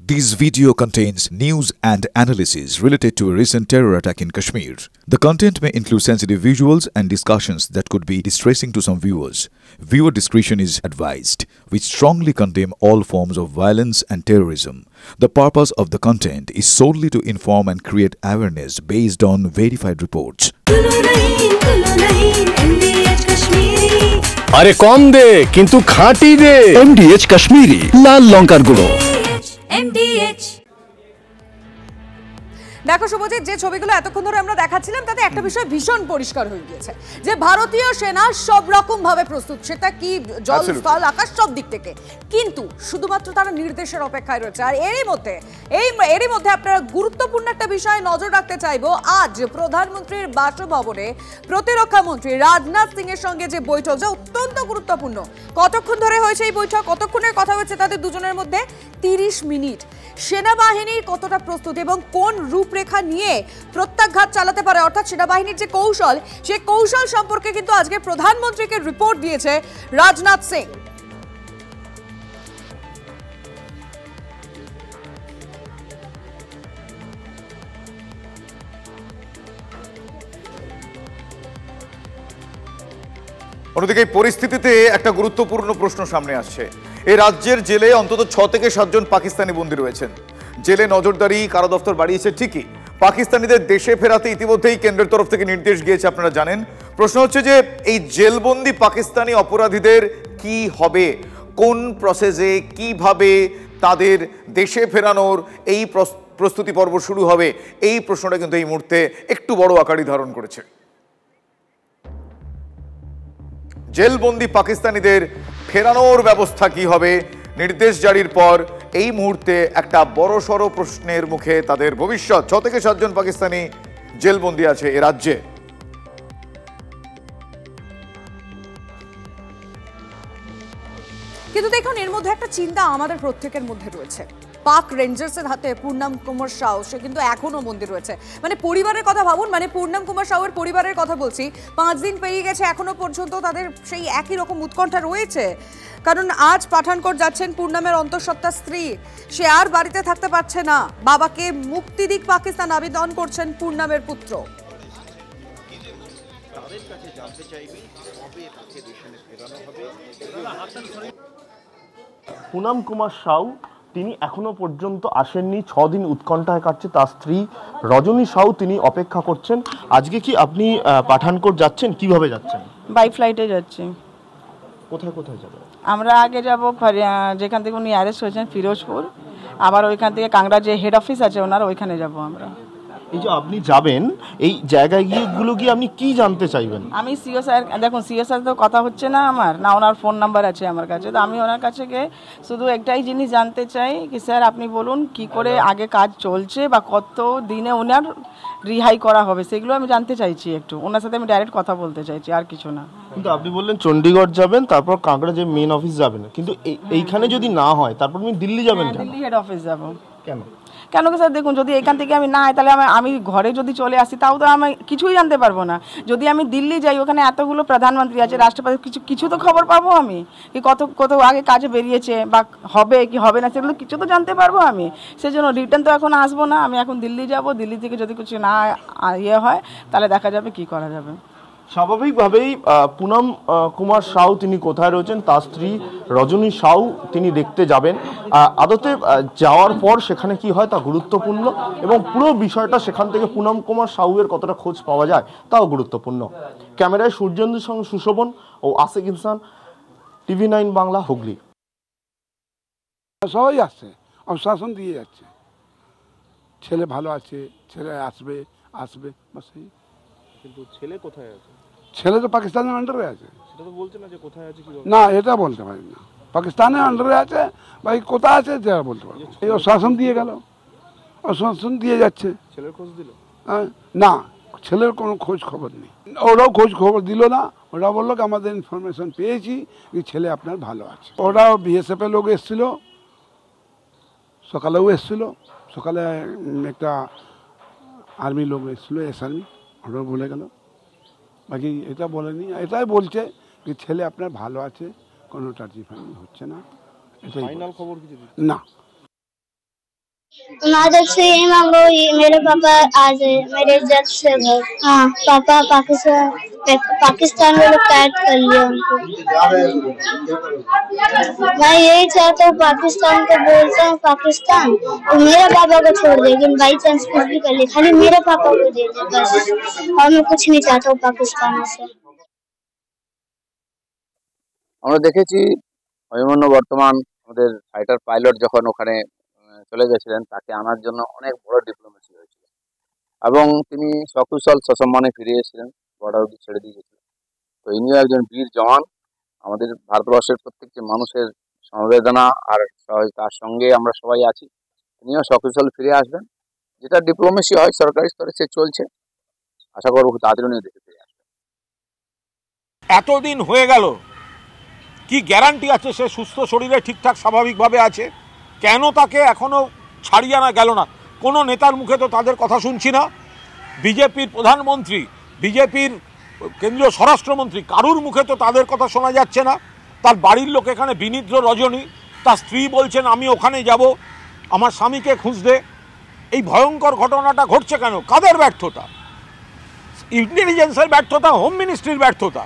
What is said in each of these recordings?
This video contains news and analysis related to a recent terror attack in Kashmir. The content may include sensitive visuals and discussions that could be distressing to some viewers. Viewer discretion is advised. We strongly condemn all forms of violence and terrorism. The purpose of the content is solely to inform and create awareness based on verified reports. अरे कौन दे किंतु खाटी दे MDH Kashmiri लाल लंकार गुड़ो MDH দেখো শুভজিৎ, যে ছবিগুলো এতক্ষণ ধরে আমরা দেখাচ্ছিলাম তাতে একটা বিষয় ভীষণ পরিষ্কার হয়ে গিয়েছে যে ভারতীয় সেনা সব রকম ভাবে প্রস্তুত, সেটা কি জল স্থল আকাশ সব দিক থেকে, কিন্তু শুধুমাত্র তারা নির্দেশের অপেক্ষায় রয়েছে। আর এরই মধ্যে আপনারা গুরুত্বপূর্ণ একটা বিষয়ে নজর রাখতে চাইবো। আজ প্রধানমন্ত্রীর বাসভবনে প্রতিরক্ষা মন্ত্রী রাজনাথ সিং এর সঙ্গে যে বৈঠক, যা অত্যন্ত গুরুত্বপূর্ণ। কতক্ষণ ধরে হয়েছে এই বৈঠক, কতক্ষণের কথা হয়েছে তাদের দুজনের মধ্যে? 30 মিনিট। সেনাবাহিনীর কতটা প্রস্তুতি এবং কোন রূপরেখা নিয়ে প্রত্যাঘাত চালাতে পারে, অর্থাৎ সেনাবাহিনীর যে কৌশল, সেই কৌশল সম্পর্কে কিন্তু আজকে প্রধানমন্ত্রীকে রিপোর্ট দিয়েছে রাজনাথ সিং। অন্যদিকে এই পরিস্থিতিতে একটা গুরুত্বপূর্ণ প্রশ্ন সামনে আসছে। এই রাজ্যের জেলে অন্তত 6 থেকে 7 জন পাকিস্তানি বন্দী রয়েছেন। জেলে নজরদারি কারা দফতর বাড়িয়েছে ঠিকই, পাকিস্তানিদের দেশে ফেরাতে ইতিমধ্যেই কেন্দ্রের তরফ থেকে নির্দেশ গিয়েছে, আপনারা জানেন। প্রশ্ন হচ্ছে যে এই জেলবন্দি পাকিস্তানি অপরাধীদের কি হবে, কোন প্রসেসে কিভাবে তাদের দেশে ফেরানোর এই প্রস্তুতি পর্ব শুরু হবে, এই প্রশ্নটা কিন্তু এই মুহূর্তে একটু বড় আকারই ধারণ করেছে। জেলবন্দি পাকিস্তানিদের ফেরানোর ব্যবস্থা কি হবে, নির্দেশ জারির পর এই মুহূর্তে একটা বড়সড় প্রশ্নের মুখে তাদের ভবিষ্যৎ। 6 থেকে 7 জন পাকিস্তানি জেলবন্দি আছে এ রাজ্যে। কিন্তু দেখুন, এর মধ্যে একটা চিন্তা আমাদের প্রত্যেকের মধ্যে রয়েছে। পাক রেঞ্জার্সের হাতে পূর্ণাম কুমার সাউ, সে কিন্তু এখনো বন্দী রয়েছে। মানে পরিবারের কথা ভাবুন, মানে পূর্ণাম কুমার সাউয়ের পরিবারের কথা বলছি। 5 দিন পেরিয়ে গেছে, এখনো পর্যন্ত তাদের সেই একই রকম উৎকণ্ঠা রয়েছে। কারণ আজ পাঠানকোট যাচ্ছেন পূর্ণামের অন্তঃসত্ত্বা স্ত্রী, সে আর বাড়িতে থাকতে পারছে না। বাবাকে মুক্তি দিক পাকিস্তান আবেদন করছেন পূর্ণামের পুত্র। পুনম কুমার সাউ তিনি এখনো পর্যন্ত আসেননি। 6 দিন উৎকণ্ঠায় কাটছে তার স্ত্রী রজনী সাউ, তিনি অপেক্ষা করছেন। আজকে কি আপনি পাঠানকোট যাচ্ছেন, কিভাবে যাচ্ছেন? বাই ফ্লাইটে যাচ্ছি। কোথায় কোথায় যাবেন? আমরা আগে যাব যেখান থেকে উনি অ্যারেস্ট হয়েছেন ফিরোজপুর, আবার ওইখান থেকে কাংড়া যে হেড অফিস আছে ওনার, ওইখানে যাব আমরা। এই যে আপনি যাবেন এই জায়গায় গিয়ে আপনি কি জানতে চাইবেন? আমি সিও স্যার, দেখুন সিও স্যার তো কথা হচ্ছে না আমার, না ওনার ফোন নাম্বার আছে আমার কাছে। তো আমি ওনার কাছে গিয়ে শুধু একটাই জিনিস জানতে চাই কি স্যার আপনি বলুন কি করে আগে কাজ চলছে বা কত দিনে ওনার রিহাই করা হবে, সেগুলো আমি জানতে চাইছি। একটু ওনার সাথে আমি ডাইরেক্ট কথা বলতে চাইছি, আর কিছু না। কিন্তু আপনি বললেন চণ্ডীগড় যাবেন, তারপর কাঁকড়া যে মেন অফিস যাবেন, কিন্তু এইখানে যদি না হয় তারপর আপনি দিল্লি যাবেন? দিল্লি হেড অফিস যাব। কেন কি স্যার, দেখুন যদি এখান থেকে আমি না হয় তাহলে আমি ঘরে যদি চলে আসি তাও তো আমি কিছুই জানতে পারবো না। যদি আমি দিল্লি যাই, ওখানে এতগুলো প্রধানমন্ত্রী আছে, রাষ্ট্রপতি, কিছু তো খবর পাবো আমি, কি কত আগে কাজে বেরিয়েছে বা হবে কি হবে না, সেগুলো কিছু তো জানতে পারবো আমি। সেজন্য রিটার্ন তো এখন আসবো না, আমি এখন দিল্লি যাব। দিল্লি থেকে যদি কিছু না হয় তাহলে দেখা যাবে কি করা যাবে। স্বাভাবিকভাবেই পুনম কুমার সাউ তিনি কোথায় রয়েছেন, তার স্ত্রী রজনী সাউ তিনি দেখতে যাবেন। আদতে যাওয়ার পর সেখানে কি হয় তা গুরুত্বপূর্ণ, এবং পুরো বিষয়টা সেখান থেকে পুনম কুমার সাউয়ের কতটা খোঁজ পাওয়া যায় তাও গুরুত্বপূর্ণ। ক্যামেরায় সূর্যেন্দ্রের সঙ্গে সুশোভন ও আসিক ইনসান, TV9 বাংলা, হুগলি। সবাই আসছে, শাসন দিয়ে যাচ্ছে, ছেলে ভালো আছে, ছেলে আসবে বাস। কিন্তু ছেলে কোথায় আছে? ছেলে তো পাকিস্তানের আন্ডারে আছে। সেটা তো বলছে না যে কোথায় আছে, কি না এটা বলতে পারি না। পাকিস্তানের আন্ডারে আছে, ভাই কোথায় আছে যারা বলতে পারি। এই শাসন দিয়ে গেল, শাসন দিয়ে যাচ্ছে। ছেলের খোঁজ দিল? না, ছেলের কোনো খোঁজ খবর নেই। ওরাও খোঁজ খবর দিল না। ওরা বললো কি আমাদের ইনফরমেশন পেয়েছি যে ছেলে আপনার ভালো আছে। ওরাও BSF এর লোক এসেছিল, সকালেও এসেছিল। সকালে একটা আর্মি লোক এসেছিল, আর্মি, ওরাও বলে গেল। বাকি এটা বলেনি, এটাই বলছে যে ছেলে আপনার ভালো আছে, কোনো টার্জি ফার্জি হচ্ছে না। ফাইনাল খবর কিছু না। मादक से यही मांगो, मेरे पापा आ जाए मेरे जल्द से घर। हाँ, पापा पाकिस्तान में लोग कैद कर लिया उनको। मैं यही चाहता हूँ पाकिस्तान को, बोलता हूँ पाकिस्तान तो मेरे पापा को छोड़ दे, लेकिन बाई चांस कुछ भी कर ले, खाली मेरे पापा को दे दे बस। और मैं कुछ नहीं चाहता हूँ पाकिस्तान से। আমরা দেখেছি অভিমন্যু বর্তমান আমাদের ফাইটার পাইলট যখন ওখানে চলে গেছিলেন, তাকে আনার জন্য অনেক বড় ডিপ্লোমেসি হয়েছিল এবং তিনি সকুশল সসম্মানে ফিরে এসেছিলেন, বর্ডার অবধি ছেড়ে দিয়ে গেছিলেন। তো ইনিও একজন বীর জওয়ান। আমাদের ভারতবর্ষের প্রত্যেকটি মানুষের সমবেদনা আর তার সঙ্গে আমরা সবাই আছি। তিনিও সকুশল ফিরে আসবেন। যেটা ডিপ্লোমেসি হয় সরকারি স্তরে সে চলছে, আশা করব খুব তাড়াতাড়ি উনি দেশে ফিরে আসবেন। এতদিন হয়ে গেল, কি গ্যারান্টি আছে সে সুস্থ শরীরে ঠিকঠাক স্বাভাবিকভাবে আছে? কেন তাকে এখনো ছাড়িয়ে আনা গেল না? কোনো নেতার মুখে তো তাদের কথা শুনছি না। বিজেপির প্রধানমন্ত্রী, বিজেপির কেন্দ্রীয় স্বরাষ্ট্রমন্ত্রী, কারুর মুখে তো তাদের কথা শোনা যাচ্ছে না। তার বাড়ির লোক এখানে বিনিদ্র রজনী, তার স্ত্রী বলছেন আমি ওখানে যাব আমার স্বামীকে খুঁজতে। এই ভয়ঙ্কর ঘটনাটা ঘটছে কেন? কাদের ব্যর্থতা? ইন্টেলিজেন্সের ব্যর্থতা, হোম মিনিস্ট্রির ব্যর্থতা।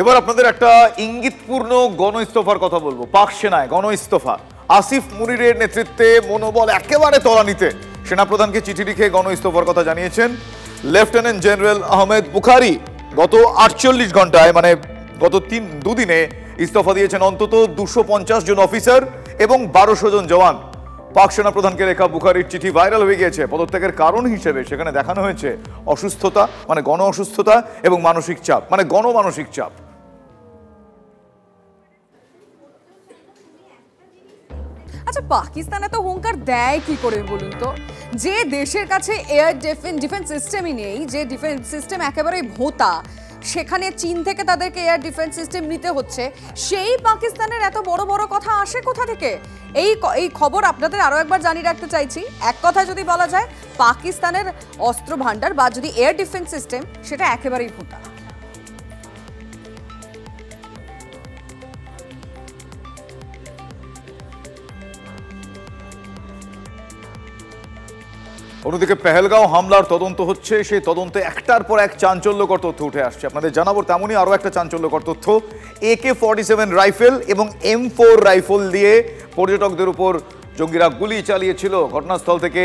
এবার আপনাদের একটা ইঙ্গিতপূর্ণ গণ ইস্তফার কথা বলবো। পাক সেনায় গণ ইস্তফা। আসিফ মুনিরের নেতৃত্বে মনোবল একেবারে তলানিতে। সেনাপ্রধানকে চিঠি লিখে গণ ইস্তফার কথা জানিয়েছেন লেফটেন্যান্ট জেনারেল আহমেদ বুখারি। গত 48 ঘন্টায় মানে গত দুদিনে ইস্তফা দিয়েছেন অন্তত 250 জন অফিসার এবং 1200 জন জওয়ান। পাক সেনাপ্রধানকে লেখা বুখারির চিঠি ভাইরাল হয়ে গিয়েছে। পদত্যাগের কারণ হিসেবে সেখানে দেখানো হয়েছে অসুস্থতা মানে গণ অসুস্থতা এবং মানসিক চাপ মানে গণমানসিক চাপ। আচ্ছা, পাকিস্তানে তো হুঙ্কার দেয় কি করে বলুন তো? যে দেশের কাছে এয়ার ডিফেন্স সিস্টেমই নেই, যে ডিফেন্স সিস্টেম একেবারে ভোঁতা, সেখানে চীন থেকে তাদেরকে এয়ার ডিফেন্স সিস্টেম নিতে হচ্ছে। সেই পাকিস্তানের এত বড় বড় কথা আসে কোথা থেকে? এই খবর আপনাদের আরও একবার জানিয়ে রাখতে চাইছি। এক কথায় যদি বলা যায়, পাকিস্তানের অস্ত্র ভান্ডার বা যদি এয়ার ডিফেন্স সিস্টেম, সেটা একেবারেই ভোঁতা। অন্যদিকে পেহেলগাঁও হামলার তদন্ত হচ্ছে। সেই তদন্তে একটার পর এক চাঞ্চল্যকর তথ্য উঠে আসছে। আপনাদের জানাবো তেমনই আরও একটা চাঞ্চল্যকর তথ্য। AK-47 রাইফেল এবং M4 রাইফেল দিয়ে পর্যটকদের উপর জঙ্গিরা গুলি চালিয়েছিল। ঘটনাস্থল থেকে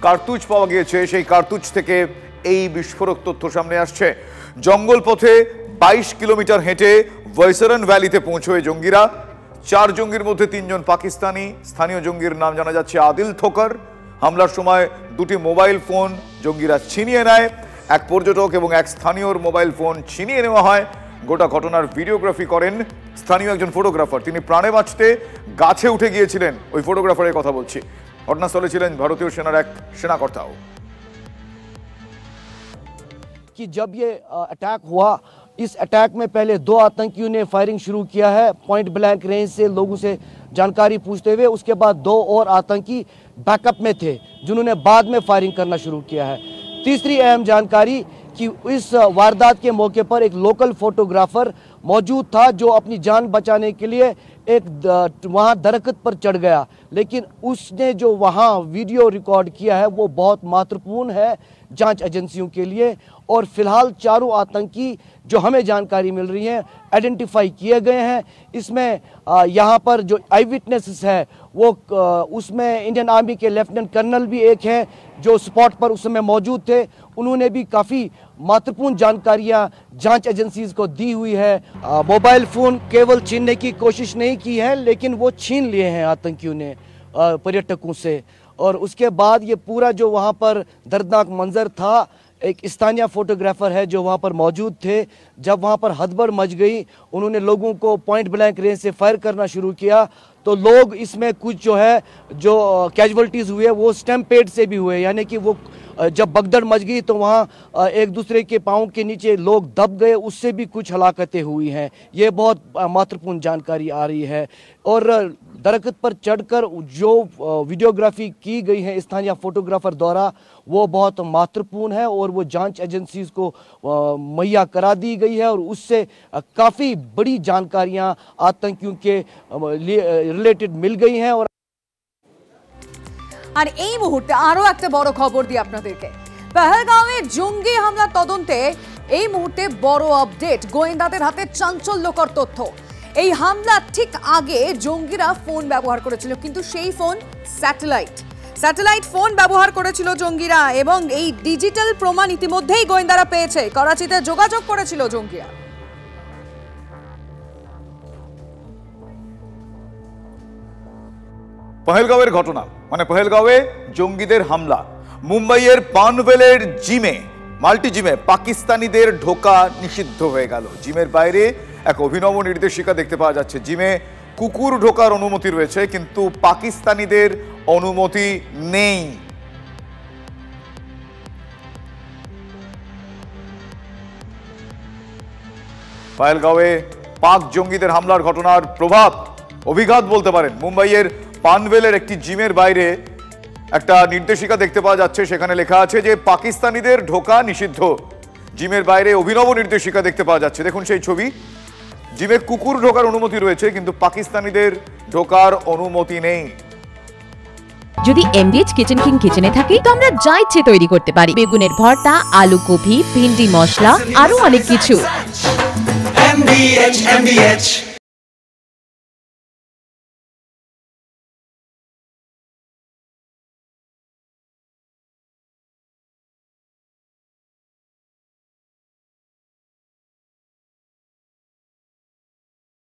কার্তুজ পাওয়া গিয়েছে। সেই কার্তুজ থেকে এই বিস্ফোরক তথ্য সামনে আসছে। জঙ্গল পথে 22 কিলোমিটার হেঁটে ভাইসরান ভ্যালিতে পৌঁছয় জঙ্গিরা। 4 জঙ্গির মধ্যে 3 জন পাকিস্তানি। স্থানীয় জঙ্গির নাম জানা যাচ্ছে আদিল থোকর। হামলার সময় 2টি মোবাইল ফোন জঙ্গিরা ছিনিয়ে নেয়। এক পর্যটক এবং এক স্থানীয়র মোবাইল ফোন ছিনিয়ে নেওয়া হয়। গোটা ঘটনার ভিডিওগ্রাফি করেন স্থানীয় একজন ফটোগ্রাফার। তিনি প্রাণে বাঁচতে গাছে উঠে গিয়েছিলেন। ওই ফটোগ্রাফারের কথা বলছি। ঘটনাস্থলে ছিলেন ভারতীয় সেনার এক সেনাকর্তাও। कि जब ये अटैक हुआ, इस अटैक में पहले 2 आतंकियों ने फायरिंग शुरू किया है पॉइंट ब्लैंक रेंज से लोगों से जानकारी पूछते हुए। उसके बाद 2 और आतंकी बैकअप में थे जिन्होंने बाद में फायरिंग करना शुरू किया है। तीसरी अहम जानकारी कि इस वारदात के मौके पर एक लोकल फोटोग्राफर मौजूद था जो अपनी जान बचाने के लिए एक वहाँ दरख्त पर चढ़ गया, लेकिन उसने जो वहाँ वीडियो रिकॉर्ड किया है वो बहुत महत्वपूर्ण है जांच एजेंसियों के लिए। और फिलहाल 4 आतंकी जो हमें जानकारी मिल रही है आइडेंटिफाई किए गए हैं। इसमें यहाँ पर जो आई विटनेसेस है वो उसमें इंडियन आर्मी के लेफ्टिनेंट कर्नल भी एक हैं जो स्पॉट पर उस समय मौजूद थे। उन्होंने भी काफ़ी महत्वपूर्ण जानकारियाँ जांच एजेंसीज को दी हुई है। मोबाइल फ़ोन केवल छीनने की कोशिश नहीं की है, लेकिन वो छीन लिए हैं आतंकियों ने पर्यटकों से। और उसके बाद ये पूरा जो वहाँ पर दर्दनाक मंजर था, एक स्थानीय फोटोग्राफर है जो वहाँ पर मौजूद थे। जब वहाँ पर हड़बड़ मच गई, उन्होंने लोगों को पॉइंट ब्लैंक रेंज से फायर करना शुरू किया। तो लोग इसमें कुछ जो है जो कैजुअलिटीज़ हुए वो स्टैम्पेड से भी हुए, यानी कि वो जब भगदड़ मच गई तो वहाँ एक दूसरे के पाँव के नीचे लोग दब गए, उससे भी कुछ हलाकतें हुई हैं। ये बहुत महत्वपूर्ण जानकारी आ रही है। और दरख्त पर चढ़कर जो वीडियोग्राफी की गई है स्थानीय फोटोग्राफर द्वारा वो बहुत महत्वपूर्ण है और वो जांच एजेंसीज को मुहैया करा दी गई है। और उससे काफ़ी बड़ी जानकारियां आतंकियों के रिलेटेड मिल गई हैं। और আর এই মুহূর্তে আরো একটা বড় খবর দিই আপনাদেরকে। পহেলগাঁওয়ে জঙ্গি হামলা তদন্তে এই মুহূর্তে বড় আপডেট, গোয়েন্দাদের হাতে চাঞ্চল্যকর তথ্য। এই হামলার ঠিক আগে জঙ্গিরা ফোন ব্যবহার করেছিল, কিন্তু সেই ফোন স্যাটেলাইট ফোন ব্যবহার করেছিল জঙ্গিরা, এবং এই ডিজিটাল প্রমাণ ইতিমধ্যেই গোয়েন্দারা পেয়েছে। করাচিতে যোগাযোগ করেছিল জঙ্গিরা। পহেলগাঁওয়ের ঘটনা, মানে পহেলগাঁওয়ে জঙ্গিদের হামলা। মুম্বাইয়ের পানভেলের জিমে, মাল্টি জিমে পাকিস্তানিদের ঢোকা নিষিদ্ধ হয়ে গেল। জিমের বাইরে এক অভিনব নির্দেশিকা দেখতে পাওয়া যাচ্ছে। জিমে কুকুর ঢোকার অনুমতি রয়েছে, কিন্তু পাকিস্তানিদের অনুমতি নেই। পহেলগাঁওয়ে পাক জঙ্গিদের হামলার ঘটনার প্রভাব, অভিঘাত বলতে পারেন। মুম্বাইয়ের পানভেলের একটি জিমের বাইরে একটা নির্দেশিকা দেখতে পাওয়া যাচ্ছে, সেখানে লেখা আছে যে পাকিস্তানিদের ঢোকা নিষিদ্ধ। জিমের বাইরে অভিনব নির্দেশিকা দেখতে পাওয়া যাচ্ছে, দেখুন সেই ছবি। জিমে কুকুর ঢোকার অনুমতি রয়েছে, কিন্তু পাকিস্তানিদের ঢোকার অনুমতি নেই। যদি এমডিএচ কিচেন কিং কিচেনে থাকে তো আমরা যা ইচ্ছে তৈরি করতে পারি। বেগুনের ভর্তা, আলু কপি, ভিন্ডি মশলা, আরো অনেক কিছু। MDH